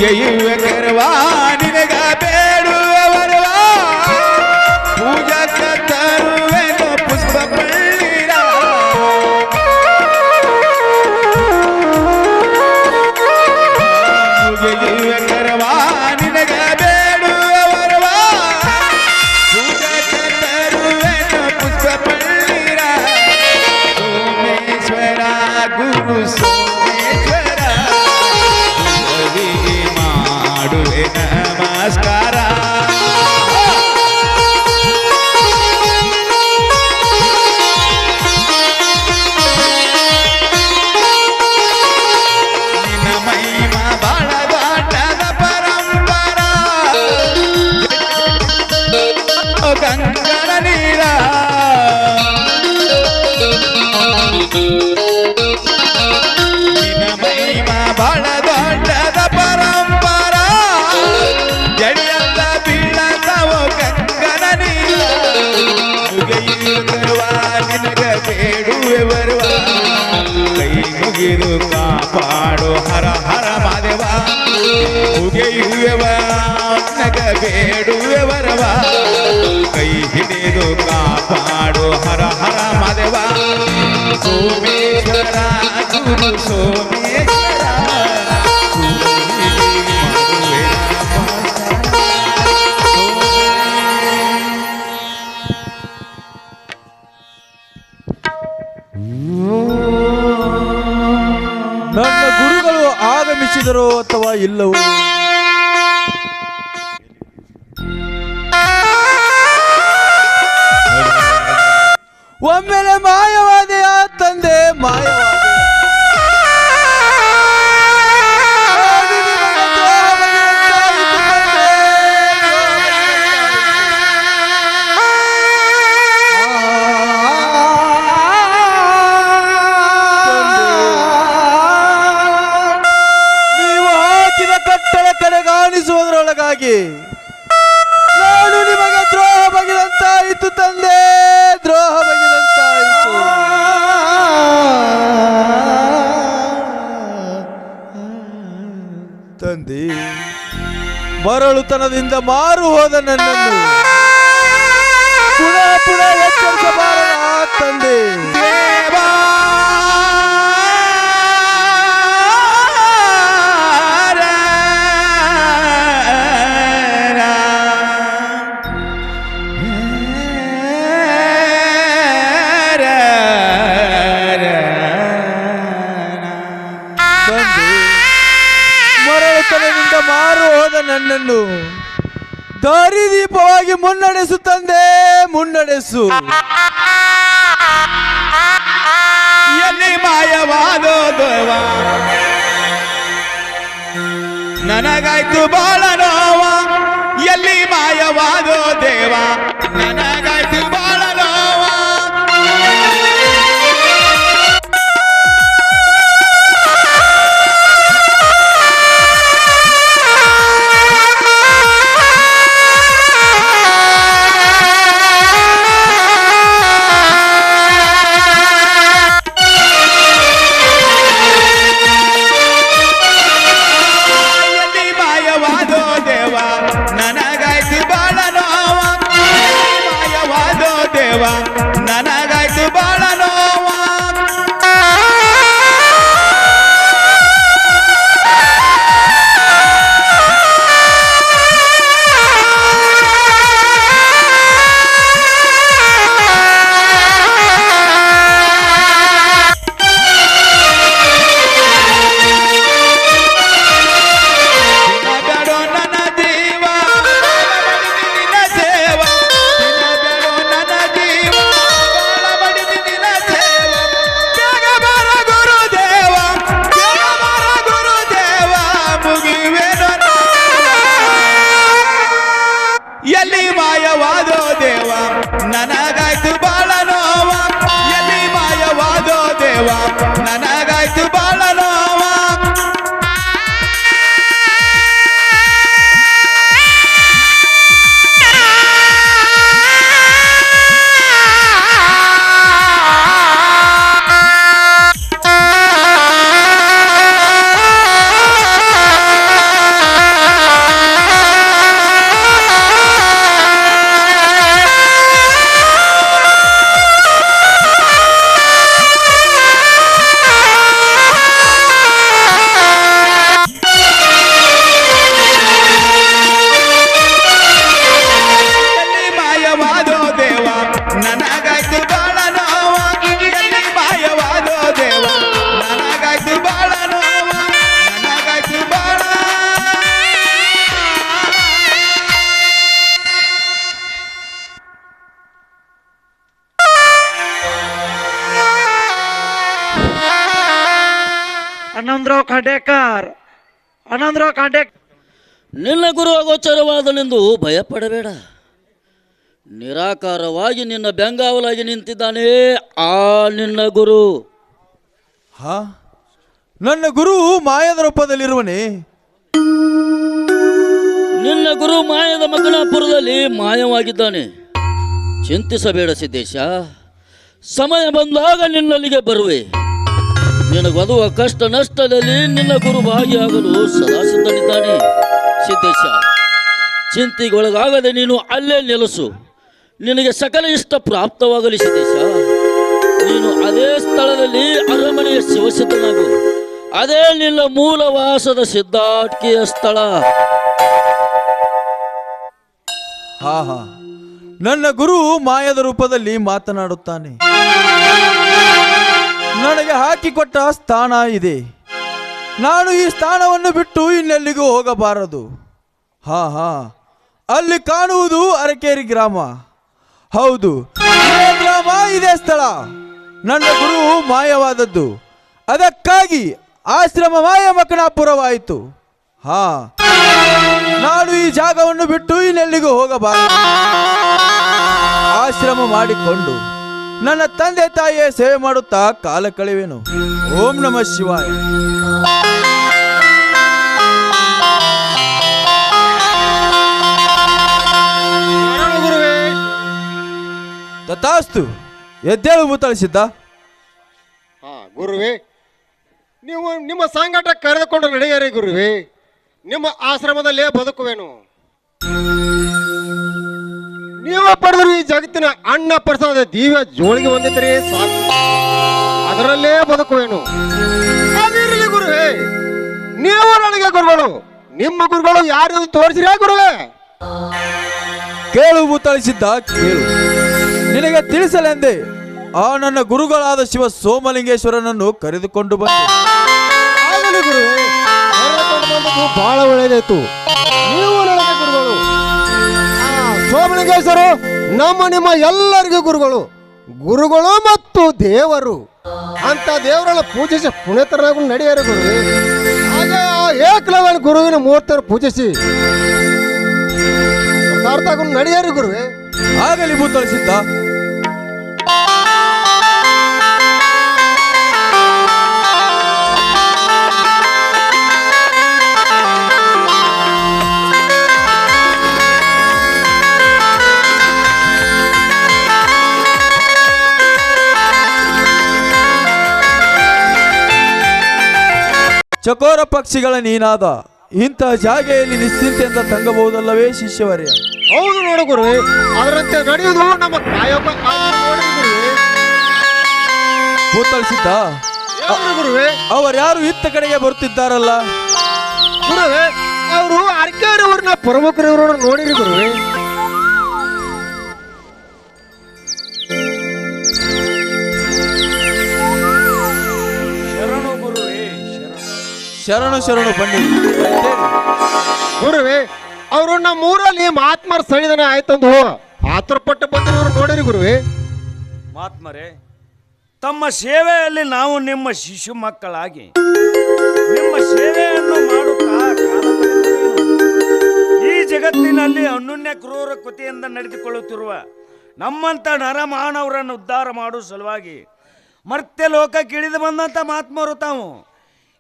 ಮುಗಿಯುವ ಕರವಾ ನಿನಗ ಬೇಡುವ ವರವಾ ಪೂಜಕ ತರುವೆನು ಪುಷ್ಪ ಪಳ್ಳಿರ ಮುಗಿಯುವ ಕರವಾ ನಿನಗ ಬೇಡುವ ವರವಾ ಪೂಜಕ ತರುವೆನು ಪುಷ್ಪ ಪಳ್ಳಿರ ಸೋಮೇಶ್ವರ ಗುರು ಸೋಮೇಶ್ವರ ಮಾಡುವೆ ನಮಸ್ಕಾರ ನಿನ್ನ ಮಹಿಮ ಬಾಳ ದಾಟದ ಪರಂಪರ ಗಂಗನ ನೀರ ನಿನ್ನ ಮಹಿಮ ಬಾಳ ದಾಟದ ಪರಂಪರ ಜಡಿಯಲ್ಲ ಬೀಳತವ ಗಂಗನ ನೀರ ಮುಗಿಯುವ ನಿನಗ ಬೇಡುವೆ ಬರುವ ಕೈ ಮುಗಿದು ಕಾಪಾಡು ಹರ ಹರ ಮಾದೇವ ಮುಗಿಯುವ ನಗ ಬೇಡುವೆ ಬರವ ಕೈ ಹಿಡಿದು ಕಾಪಾಡು ಹರ ಹರ ಮಾದೇವ ಸೋಮೇಶ್ವರ ಗುರು ಸೋಮೇಶ್ವರ ನನ್ನ ಗುರುಗಳು ಆಗಮಿಸಿದರೋ ಅಥವಾ ಇಲ್ಲವೋ ಒಮ್ಮೆಲೆ ಮಾಯವಾದೆಯ ತಂದೆ ಮಾಯವಾದೆ ಕಡೆಗಾಣಿಸುವುದರೊಳಗಾಗಿ ನಾನು ನಿಮಗೆ ದ್ರೋಹ ಬಗೆದಂತಾಯಿತು ತಂದೆ, ದ್ರೋಹ ಬಗೆದಂತಾಯಿತು. ತಂದೆ, ಮರಳುತನದಿಂದ ಮಾರು ಹೋದ ನನ್ನನ್ನು ಪುನಃ ಪುನಃ ಎಚ್ಚರಿಸಬಾರದ ತಂದೆ. ಮರಳುತನದಿಂದ ಮಾರು ಹೋದ ನನ್ನನ್ನು ದಾರಿದೀಪವಾಗಿ ಮುನ್ನಡೆಸು ತಂದೆ, ಮುನ್ನಡೆಸು. ಎಲ್ಲಿ ಮಾಯವಾದೋ ದೇವ, ನನಗಾಯ್ತು ಬಾಳ ನೋವ. ಎಲ್ಲಿ ಮಾಯವಾದೋ ದೇವ, ನನಗಾಯ್ತು ಬಾಳ ನೋವ. ನನಗಾಯ್ತು ಬಾಳ ನೋವ, ಮಾಯವಾದೋ ದೇವ, ನನಗಾಯ್ತು ಬಾಳ ನೋವ. ಎಲ್ಲಿ ಮಾಯವಾದೋ ದೇವ, ನನಗಾಯ್ತು ಬಾಳ ನೋವ. ಎಲ್ಲಿ ಮಾಯವಾದೋ ದೇವ, ನನಗಾಯ್ತು ಬಾಳ ನೋವ. ಖಂಡೇಕರ್ ಆನಂದರಾವ್ ಖಂಡೇಕರ್. ನಿನ್ನ ಗುರು ಅಗೋಚರವಾದನೆಂದು ಭಯಪಡಬೇಡ. ನಿರಾಕಾರವಾಗಿ ನಿನ್ನ ಬೆಂಗಾವಲಾಗಿ ನಿಂತಿದ್ದಾನೆ ಆ ನಿನ್ನ ಗುರು. ಹಾ, ನನ್ನ ಗುರು ಮಾಯದ ರೂಪದಲ್ಲಿರುವನೇ? ನಿನ್ನ ಗುರು ಮಾಯದ ಮಕನಾಪುರದಲ್ಲಿ ಮಾಯವಾಗಿದ್ದಾನೆ. ಚಿಂತಿಸಬೇಡ ಸಿದ್ದೇಶ, ಸಮಯ ಬಂದಾಗ ನಿನ್ನಲ್ಲಿಗೆ ಬರುವೆ. ನಿನಗೊದುವ ಕಷ್ಟ ನಷ್ಟದಲ್ಲಿ ನಿನ್ನ ಗುರು ಭಾಗಿಯಾಗಲು ಸದಾ ಸಿದ್ಧನಿದ್ದಾನೆ. ಸಿದ್ದೇಶ, ಚಿಂತೆಗೊಳಗಾಗದೆ ನೀನು ಅಲ್ಲೇ ನೆಲೆಸು. ನಿನಗೆ ಸಕಲ ಇಷ್ಟ ಪ್ರಾಪ್ತವಾಗಲಿ ಸಿದ್ದೇಶ. ನೀನು ಅದೇ ಸ್ಥಳದಲ್ಲಿ ಅರಮನೆಯ ಶಿವಸಿದ್ಧನಾಗು. ಅದೇ ನಿನ್ನ ಮೂಲವಾಸದ ಸಿದ್ಧಾಟಿಕೆಯ ಸ್ಥಳ. ಹಾ ಹಾ, ನನ್ನ ಗುರು ಮಾಯದ ರೂಪದಲ್ಲಿ ಮಾತನಾಡುತ್ತಾನೆ. ನನಗೆ ಹಾಕಿಕೊಟ್ಟ ಸ್ಥಾನ ಇದೆ. ನಾನು ಈ ಸ್ಥಾನವನ್ನು ಬಿಟ್ಟು ಇನ್ನೆಲ್ಲಿಗೂ ಹೋಗಬಾರದು. ಹಾ ಹಾ, ಅಲ್ಲಿ ಕಾಣುವುದು ಅರಕೇರಿ ಗ್ರಾಮ. ಹೌದು, ಇದೇ ಗ್ರಾಮ, ಇದೇ ಸ್ಥಳ. ನನ್ನ ಗುರು ಮಾಯವಾದದ್ದು, ಅದಕ್ಕಾಗಿ ಆಶ್ರಮ ಮಾಯ ಮಕನಾಪುರವಾಯಿತು. ಹಾ, ನಾನು ಈ ಜಾಗವನ್ನು ಬಿಟ್ಟು ಇನ್ನೆಲ್ಲಿಗೂ ಹೋಗಬಾರದು. ಆಶ್ರಮ ಮಾಡಿಕೊಂಡು ನನ್ನ ತಂದೆ ತಾಯಿಯ ಸೇವೆ ಮಾಡುತ್ತಾ ಕಾಲ ಕಳೆವೆನು. ಓಂ ನಮಃ ಶಿವಾಯ. ಗುರುವೇ, ತಥಾಸ್ತು. ಎದ್ದೇಳು ಮುತ್ತಳಿಸಿದ್ದ. ಗುರುವೇ, ನೀವು ನಿಮ್ಮ ಸಂಗಾಟ ಕರೆದುಕೊಂಡು ನಡೆಯರಿ ಗುರುವೇ. ನಿಮ್ಮ ಆಶ್ರಮದಲ್ಲೇ ಬದುಕುವೆನು. ನೀವು ಪಡೆದರು ಈ ಜಗತ್ತಿನ ಅನ್ನ ಪ್ರಸಾದ ದಿವ್ಯ ಜೋಳಿಗೆ ಹೊಂದಿದ್ದರೆ ಸಾಕು, ಅದರಲ್ಲೇ ಬದುಕುವೆನು. ಅದಿರಲಿ ಗುರುವೇ, ನೀವು ನನಗೆ ಗುರುಗಳು. ನಿಮ್ಮ ಗುರುಗಳು ಯಾರು ತೋರಿಸಿರೇ ಗುರುವೇ? ಕೇಳು ಮುತ್ತಳಿಸಿದ್ದ, ಕೇಳು. ನಿನಗೆ ತಿಳಿಸಲೆಂದೇ ಆ ನನ್ನ ಗುರುಗಳಾದ ಶಿವ ಸೋಮಲಿಂಗೇಶ್ವರನನ್ನು ಕರೆದುಕೊಂಡು ಬಂದೆ. ಆಗಲಿ ಗುರುವೇ, ಕರೆದುಕೊಂಡು ಬಂದದ್ದು ಬಹಳ ಒಳ್ಳೆಯದಾಯ್ತು. ನೀವು ನನಗೆ ಗುರುಗಳು. ಸೋಮಲಿಂಗೇಶ್ವರು ನಿಮ್ಮ ಎಲ್ಲರಿಗೂ ಗುರುಗಳು. ಗುರುಗಳು ಮತ್ತು ದೇವರು ಅಂತ ದೇವರನ್ನ ಪೂಜಿಸಿ ಪುಣ್ಯತರನಾಗೂ ನಡೆಯರು ಗುರುವೇ. ಹಾಗೆ ಆ ಏಕಲವ್ಯನ ಗುರುವಿನ ಮೂರ್ತನ್ನು ಪೂಜಿಸಿ ಕೃತಾರ್ಥಗೂ ನಡೆಯರು ಗುರುವೇ. ಆಗಲಿ ಮುತ್ತಳಿಸಿದ್ದ. ಚಕೋರ ಪಕ್ಷಿಗಳ ನೀನಾದ ಇಂತಹ ಜಾಗೆಯಲ್ಲಿ ನಿಶ್ಚಿಂತೆಯಿಂದ ತಂಗಬಹುದಲ್ಲವೇ ಶಿಷ್ಯವರ್ಯ? ಹೌದು ನೋಡು ಗುರುವೇ, ಅದರಂತೆ ನಡೆಯುವುದು ನಮ್ಮ ಕಾಯಕ ನೋಡ್ರಿ ಗುರುವೇ. ಮುತ್ತಳಿಸಿದ್ದ. ಯಾರು ಗುರುವೇ? ಅವರ್ಯಾರು ಇತ್ತ ಕಡೆಗೆ ಬರುತ್ತಿದ್ದಾರಲ್ಲ? ಗುರುವೇ, ಅವರು ಅರ್ಕೆಯವರನ್ನ ಪ್ರಮುಖರವರು ನೋಡಿರಿ ಗುರುವೇ. ಶರಣು ಶರಣು ಬನ್ನಿ. ಗುರುವೇ, ಅವರು ನಮ್ಮ ಊರಲ್ಲಿ ಮಹಾತ್ಮರ ಸನ್ನಿಧಾನ ಆಯ್ತಂದು ಆತುರಪಟ್ಟು ಬಂದಿರೋರು ನೋಡಿರಿ ಗುರುವೇ. ಮಹಾತ್ಮರೇ, ತಮ್ಮ ಸೇವೆಯಲ್ಲಿ ನಾವು ನಿಮ್ಮ ಶಿಶು ಮಕ್ಕಳಾಗಿ ನಿಮ್ಮ ಸೇವೆಯನ್ನು ಮಾಡುತ್ತಾ ಕಾಲ ಕಳೆಯುವೆವು. ಈ ಜಗತ್ತಿನಲ್ಲಿ ಅನನ್ಯ ಕ್ರೂರ ಕೃತಿಯಿಂದ ನಡೆದುಕೊಳ್ಳುತ್ತಿರುವ ನಮ್ಮಂಥ ನರಮಾನವರನ್ನು ಉದ್ಧಾರ ಮಾಡುವ ಸಲುವಾಗಿ ಮರ್ತ್ಯ ಲೋಕಕ್ಕೆ ಇಳಿದು ಬಂದಂಥ ಮಹಾತ್ಮರು ತಾವು.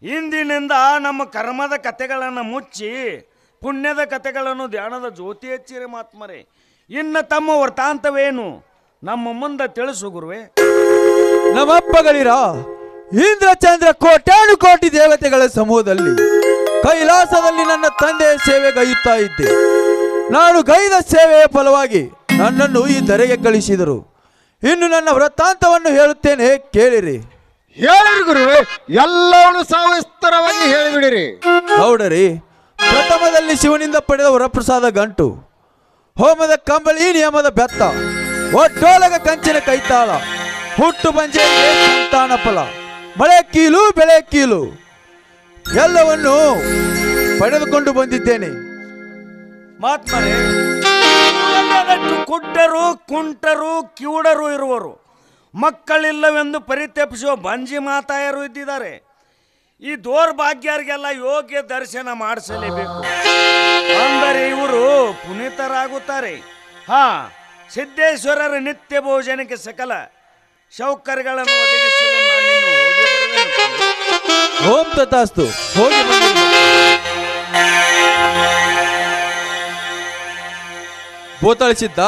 ಇಂದಿನಿಂದ ನಮ್ಮ ಕರ್ಮದ ಕಥೆಗಳನ್ನು ಮುಚ್ಚಿ ಪುಣ್ಯದ ಕಥೆಗಳನ್ನು ಧ್ಯಾನದ ಜ್ಯೋತಿ ಹಚ್ಚಿರಿ ಮಹಾತ್ಮರೇ. ಇನ್ನು ತಮ್ಮ ವೃತ್ತಾಂತವೇನು ನಮ್ಮ ಮುಂದೆ ತಿಳಿಸು ಗುರುವೇ. ನಮ್ಮಪ್ಪಗಳಿರ ಇಂದ್ರ ಚಂದ್ರ ಕೋಟ್ಯಾನು ಕೋಟಿ ದೇವತೆಗಳ ಸಮೂಹದಲ್ಲಿ ಕೈಲಾಸದಲ್ಲಿ ನನ್ನ ತಂದೆಯ ಸೇವೆಗೈಯುತ್ತಾ ಇದ್ದೆ. ನಾನು ಗೈದ ಸೇವೆಯ ಫಲವಾಗಿ ನನ್ನನ್ನು ಈ ಧರೆಗೆ ಕಳಿಸಿದರು. ಇನ್ನು ನನ್ನ ವೃತ್ತಾಂತವನ್ನು ಹೇಳುತ್ತೇನೆ, ಕೇಳಿರಿ. ಹೇಳಿರಿ ಗುರುವೇ, ಎಲ್ಲವನ್ನು ಸವಿಸ್ತರವಾಗಿ ಹೇಳಿಬಿಡಿರಿ. ಗೌಡರಿ, ಪ್ರಥಮದಲ್ಲಿ ಶಿವನಿಂದ ಪಡೆದ ವರಪ್ರಸಾದ ಗಂಟು, ಹೋಮದ ಕಂಬಳಿ, ನಿಯಮದ ಬೆತ್ತ, ಒಟ್ಟೋಲಗ ಕಂಚಿನ ಕೈತಾಳ, ಹುಟ್ಟು ಬಂಜೆ ಸಂತಾನ ಫಲ, ಮಳೆ ಕೀಲು ಬೆಳೆ ಕೀಲು ಎಲ್ಲವನ್ನು ಪಡೆದುಕೊಂಡು ಬಂದಿದ್ದೇನೆ. ಮಹಾತ್ಮರೇ, ಮೂಲದಷ್ಟು ಕುಡ್ಡರು ಕುಂಟರು ಕಿವುಡರು ಇರುವರು, ಮಕ್ಕಳಿಲ್ಲವೆಂದು ಪರಿತಪಿಸುವ ಬಂಜಿ ಮಾತಾಯರು ಇದ್ದಿದ್ದಾರೆ. ಈ ದೌರ್ಭಾಗ್ಯರಿಗೆಲ್ಲ ಯೋಗ್ಯ ದರ್ಶನ ಮಾಡಿಸಲೇಬೇಕು. ಅಂದರೆ ಇವರು ಪುನೀತರಾಗುತ್ತಾರೆ. ಹಾ, ಸಿದ್ದೇಶ್ವರರ ನಿತ್ಯ ಭೋಜನಕ್ಕೆ ಸಕಲ ಸೌಕರ್ಯಗಳನ್ನು ಒದಗಿಸಲು ನಾನಿನ್ನು ಹೋಗಿ ಬರುವೆನು. ಓಂ ತಥಾಸ್ತು. ಹೋಗಿ ಬನ್ನಿ. ಬೋತಾಳಿಸಿದ್ದ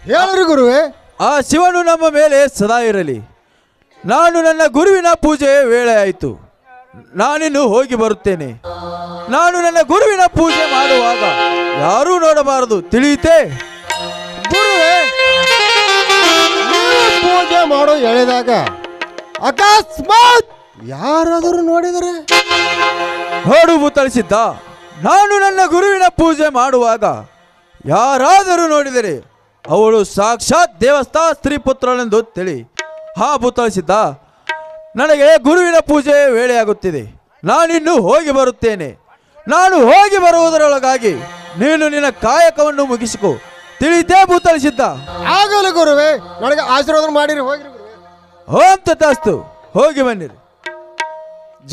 ಹೇಳ್ರಿ ಗುರುವೇ. ಆ ಶಿವನು ನಮ್ಮ ಮೇಲೆ ಸದಾ ಇರಲಿ. ನಾನು ನನ್ನ ಗುರುವಿನ ಪೂಜೆಯ ವೇಳೆ ಆಯಿತು. ನಾನಿನ್ನು ಹೋಗಿ ಬರುತ್ತೇನೆ. ನಾನು ನನ್ನ ಗುರುವಿನ ಪೂಜೆ ಮಾಡುವಾಗ ಯಾರೂ ನೋಡಬಾರದು, ತಿಳಿಯುತ್ತೆ? ಗುರುವೇ, ನೀವು ಪೂಜೆ ಮಾಡೋ ಎಳೆದಾಗ ಅಕಸ್ಮಾತ್ ಯಾರಾದರೂ ನೋಡಿದರೆ? ನೋಡು ಭೂತಳಿಸಿದ್ದ, ನಾನು ನನ್ನ ಗುರುವಿನ ಪೂಜೆ ಮಾಡುವಾಗ ಯಾರಾದರೂ ನೋಡಿದರೆ ಅವಳು ಸಾಕ್ಷಾತ್ ದೇವಸ್ಥಾನ ಸ್ತ್ರೀ ಪುತ್ರಳೆಂದು ತಿಳಿ. ಹಾ ಭೂತಳಿಸಿದ್ದ, ನನಗೆ ಗುರುವಿನ ಪೂಜೆ ವೇಳೆಯಾಗುತ್ತಿದೆ. ನಾನಿನ್ನು ಹೋಗಿ ಬರುತ್ತೇನೆ. ನಾನು ಹೋಗಿ ಬರುವುದರೊಳಗಾಗಿ ನೀನು ನಿನ್ನ ಕಾಯಕವನ್ನು ಮುಗಿಸಿಕೊ, ತಿಳಿತೇ ಭೂತಳಿಸಿದ್ದ? ಆಗಲ್ಲ ಗುರುವೇ, ನನಗೆ ಆಶೀರ್ವಾದ ಮಾಡಿರಿ. ಹೋಗಿರಿ ಗುರುವೇ. ಓಂ ತಥಾಸ್ತು. ಹೋಗಿ ಬನ್ನಿರಿ.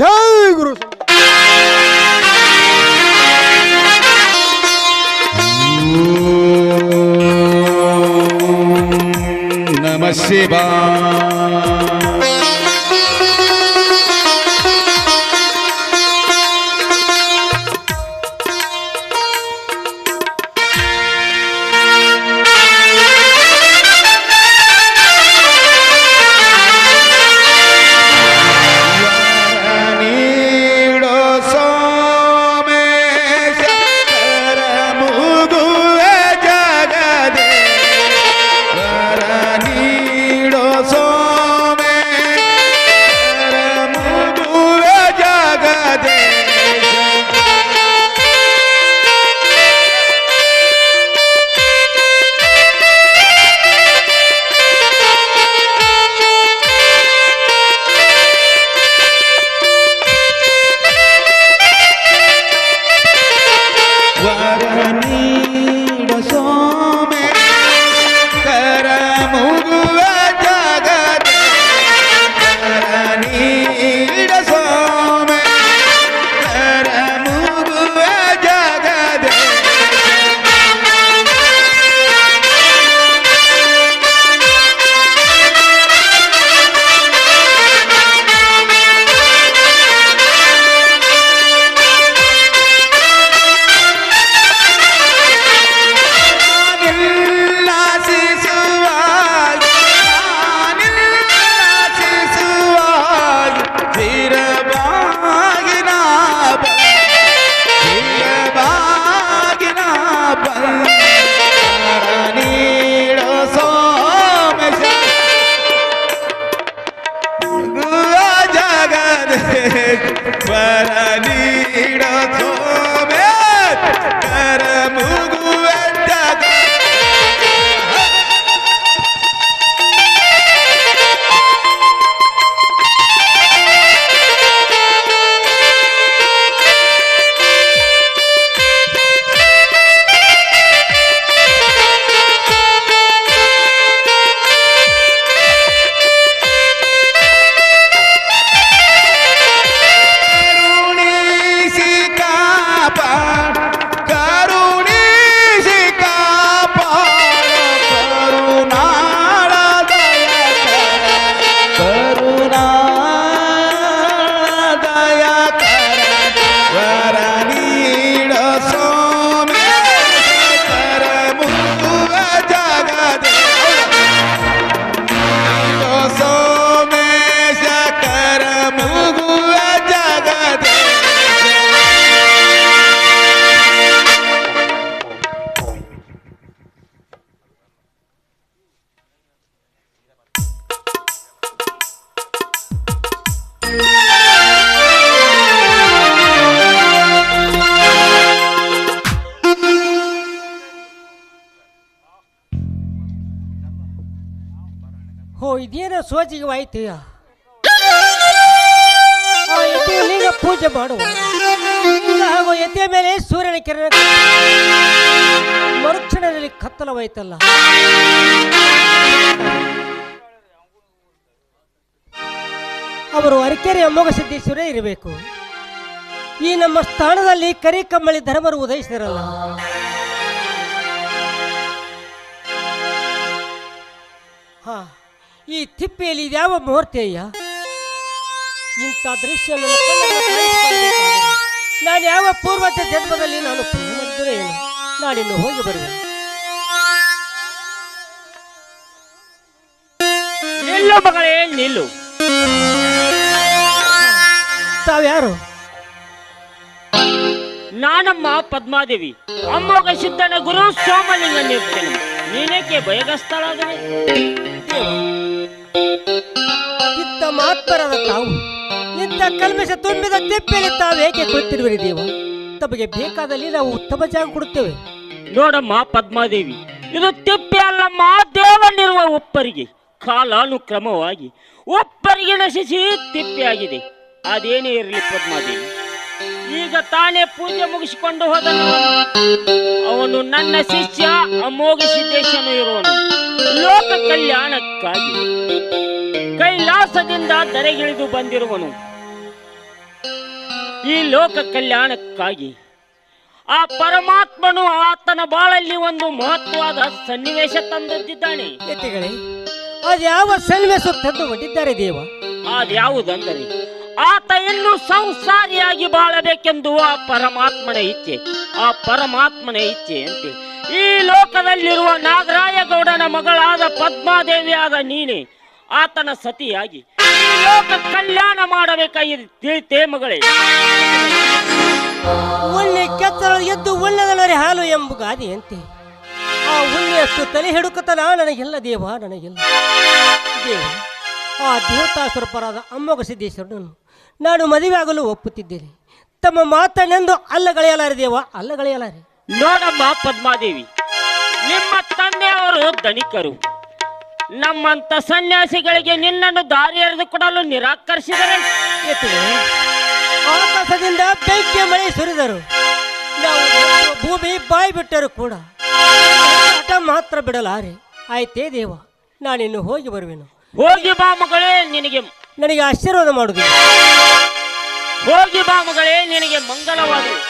ಜೈ ಗುರು. ನಮಃ ಶಿವಾಯ. ಇದೇನೋ ಸೋಜಿಗೆ ಆಯ್ತು. ಲಿಂಗ ಪೂಜೆ ಮಾಡುವ ಹಾಗೂ ಎದೆಯ ಮೇಲೆ ಸೂರ್ಯನ ಕಿರಣ ಮರುಕ್ಷಣದಲ್ಲಿ ಕತ್ತಲವಾಯ್ತಲ್ಲ. ಅವರು ಅರಕೆರೆ ಅಮೋಘ ಸಿದ್ದೇಶ್ವರೇ ಇರಬೇಕು. ಈ ನಮ್ಮ ಸ್ಥಾನದಲ್ಲಿ ಕರಿಕಮ್ಮಳಿ ಧರ್ಮರು ಉದಯಿಸಿರಲ್ಲ. ಹಾ, ಈ ತಿಪ್ಪೆಯಲ್ಲಿ ಇದ್ಯಾವ ಮುಹೂರ್ತೆಯ ಇಂಥ ದೃಶ್ಯ ನನ್ನ ಕಣ್ಣಲ್ಲಿ ಕಾಣಿಸಿಕೊಳ್ಳಬೇಕಾದರೆ ನಾನು ಯಾವ ಪೂರ್ವದ ಜನ್ಮದಲ್ಲಿ ನಾನು ಪ್ರೇಮಿಸಿದರೆ ಏನು? ನಾನಿನ್ನು ಹೋಗಿ ಬರುವೆ. ನಿಲ್ಲು ಮಗಳೇ ನಿಲ್ಲು. ತಾವ್ಯಾರು? ನಾನಮ್ಮ ಪದ್ಮಾದೇವಿ, ಅಮ್ಮೋಗ ಸಿದ್ಧನ ಗುರು ಸೋಮಲಿಂಗ ನಿರ್ತೀನಿ. ನೀನೇಕೆ ಭಯಗಸ್ತಳಾದರೆ? ಇತ್ತ ಮಾತ್ಪರದ ತಾವು ಇಂಥ ಕಲ್ಮಶ ತುಂಬಿದ ತಿಪ್ಪೆಯಲ್ಲಿ ತಾವೇಕೆ ಕುಳಿತಿರುವಿರಿ ದೇವ? ತಮಗೆ ಬೇಕಾದಲ್ಲಿ ನಾವು ಉತ್ತಮ ಜಾಗ ಕೊಡುತ್ತೇವೆ. ನೋಡಮ್ಮ ಪದ್ಮಾದೇವಿ, ಇದು ತಿಪ್ಪೆ ಅಲ್ಲಮ್ಮ, ದೇವನಿರುವ ಒಪ್ಪರಿಗೆ ಕಾಲಾನುಕ್ರಮವಾಗಿ ಒಪ್ಪರಿಗೆ ನಶಿಸಿ ತಿಪ್ಪೆಯಾಗಿದೆ. ಅದೇನೇ ಇರಲಿ ಪದ್ಮಾದೇವಿ, ಈಗ ತಾನೇ ಪೂಜೆ ಮುಗಿಸಿಕೊಂಡು ಹೋದನು. ಅವನು ನನ್ನ ಶಿಷ್ಯ ಅಮೋಘ ಸಿದ್ದೇಶನು ಇರುವನು. ಲೋಕ ಕಲ್ಯಾಣಕ್ಕಾಗಿ ಕೈಲಾಸದಿಂದ ಧರೆಗಿಳಿದು ಬಂದಿರುವನು. ಈ ಲೋಕ ಕಲ್ಯಾಣಕ್ಕಾಗಿ ಆ ಪರಮಾತ್ಮನು ಆತನ ಬಾಳಲ್ಲಿ ಒಂದು ಮಹತ್ವವಾದ ಸನ್ನಿವೇಶ ತಂದಿದ್ದಾನೆ. ಎತ್ತಿಗಳೇ, ಅದ್ಯಾವ ಸನ್ನಿವೇಶ ತಂದು ಒಡ್ಡಿದ್ದಾರೆ ದೇವ? ಅದ್ಯಾವುದಂದರೆ ಆತ ಇನ್ನು ಸಂಸಾರಿಯಾಗಿ ಬಾಳಬೇಕೆಂದು ಆ ಪರಮಾತ್ಮನ ಇಚ್ಛೆ. ಆ ಪರಮಾತ್ಮನ ಇಚ್ಛೆಯಂತೆ ಈ ಲೋಕದಲ್ಲಿರುವ ನಾಗರಾಯಗೌಡನ ಮಗಳಾದ ಪದ್ಮಾದೇವಿಯಾದ ನೀನೆ ಆತನ ಸತಿಯಾಗಿ ಈ ಲೋಕ ಕಲ್ಯಾಣ ಮಾಡಬೇಕಾಗಿ ತಿಳಿತೇ ಮಗಳೇ? ಒಳ್ಳೆ ಕೆತ್ತಲ ಎದ್ದು ಒಳ್ಳೆದಲ್ಲರೆ ಹಾಲು ಎಂಬ ಗಾದೆಯಂತೆ ಆ ಉಳ್ಳೆಯಷ್ಟು ತಲೆ ಹಿಡುಕತನ ನನಗೆಲ್ಲ ದೇವ, ನನಗೆಲ್ಲ ದೇವ. ಆ ದೇವತಾಸ್ವರೂಪರಾದ ಅಮೋಘ ಸಿದ್ದೇಶ್ವರನನ್ನು ನಾನು ಮದುವೆ ಆಗಲು ಒಪ್ಪುತ್ತಿದ್ದೇನೆ. ತಮ್ಮ ಮಾತನ್ನೆಂದು ಅಲ್ಲಗಳೆಯಲಾರೆ ದೇವ, ಅಲ್ಲಗಳೆಯಲಾರೆ. ನೋಡಮ್ಮ ಪದ್ಮಾದೇವಿ, ನಿಮ್ಮ ತಂದೆಯವರು ಧನಿಕರು. ನಮ್ಮಂತ ಸನ್ಯಾಸಿಗಳಿಗೆ ನಿನ್ನನ್ನು ದಾರಿ ಎರೆದುಕೊಡಲು ನಿರಾಕರಿಸಿದರೆ ಆಕಾಶದಿಂದ ಬೆಂಕಿಯ ಮಳೆ ಸುರಿದರು. ನಾವು ಭೂಮಿ ಬಾಯಿ ಬಿಟ್ಟರು ಕೂಡ ಆಟ ಮಾತ್ರ ಬಿಡಲಾರೆ. ಆಯ್ತೇ ದೇವ, ನಾನಿನ್ನು ಹೋಗಿ ಬರುವೆನು. ಹೋಗಿ ಬಾ ಮಗಳೇ, ನನಗೆ ಆಶೀರ್ವಾದ ಮಾಡುವುದಿಲ್ಲ. ಹೋಗಿ ಬಾ ಮಗಳೇ, ನಿನಗೆ ಮಂಗಲವಾಗಲಿ.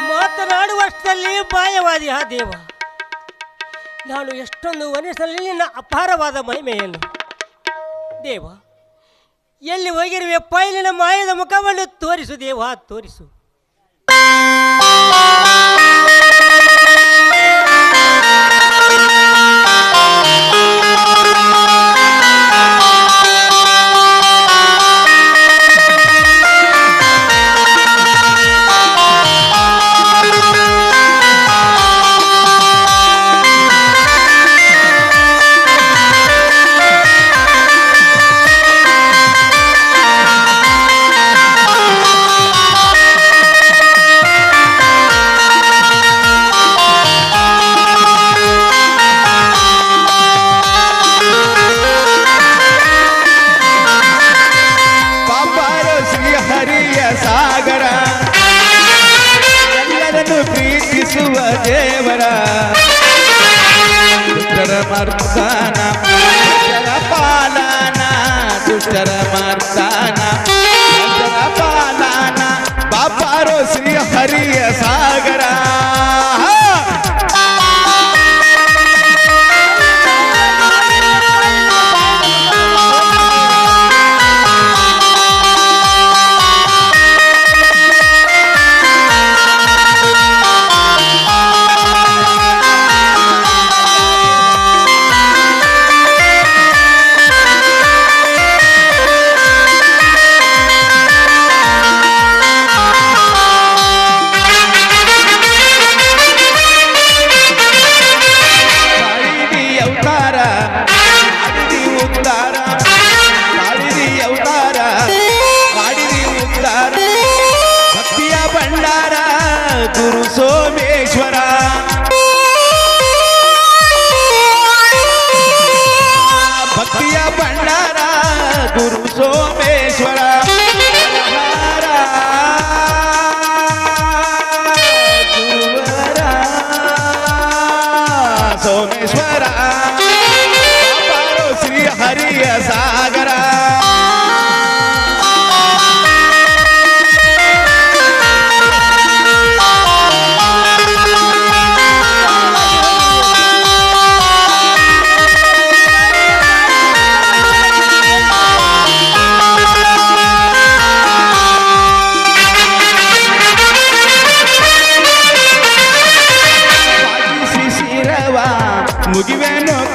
ಮಾತನಾಡುವಷ್ಟರಲ್ಲಿ ಮಾಯವಾದಿ ಆ ದೇವ. ನಾನು ಎಷ್ಟೊಂದು ವನಿಸಲ್ಲಿ ನಿನ್ನ ಅಪಾರವಾದ ಮಹಿಮೆಯನ್ನು ದೇವ. ಎಲ್ಲಿ ಹೋಗಿರುವೆ ಪೈಲಿನ ಮಾಯದ ಮುಖವನ್ನು ತೋರಿಸು ದೇವ, ತೋರಿಸು. ದೇವರ ದುಷ್ಟರ ಮರ್ದಾನ ದುಷ್ಟರ ಪಾಲನ, ದುಷ್ಟರ ಮರ್ದಾನ ದುಷ್ಟರ ಪಾಲನ. ಬಾಬಾರೋ ಶ್ರೀ ಹರಿಯ ಸಾಗರ. ಗುರು ಸೋಮೇಶ್ವರ ಭಕ್ತಿಯ ಭಂಡಾರ, ಗುರು ಸೋಮೇಶ್ವರ ಗುರುವರ.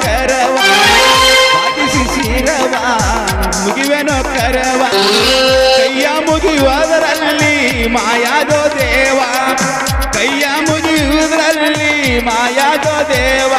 ಕರವ ಬಾಗಿಸಿ ಶಿರವ ಮುಗಿವೆನೋ ಕರವ ಕೈಯ ಮುಗಿಯುವುದರಲ್ಲಿ ಮಾಯಾದೋ ದೇವ ಕೈಯ ಮುಗಿಯುವುದರಲ್ಲಿ ಮಾಯಾದೋ ದೇವ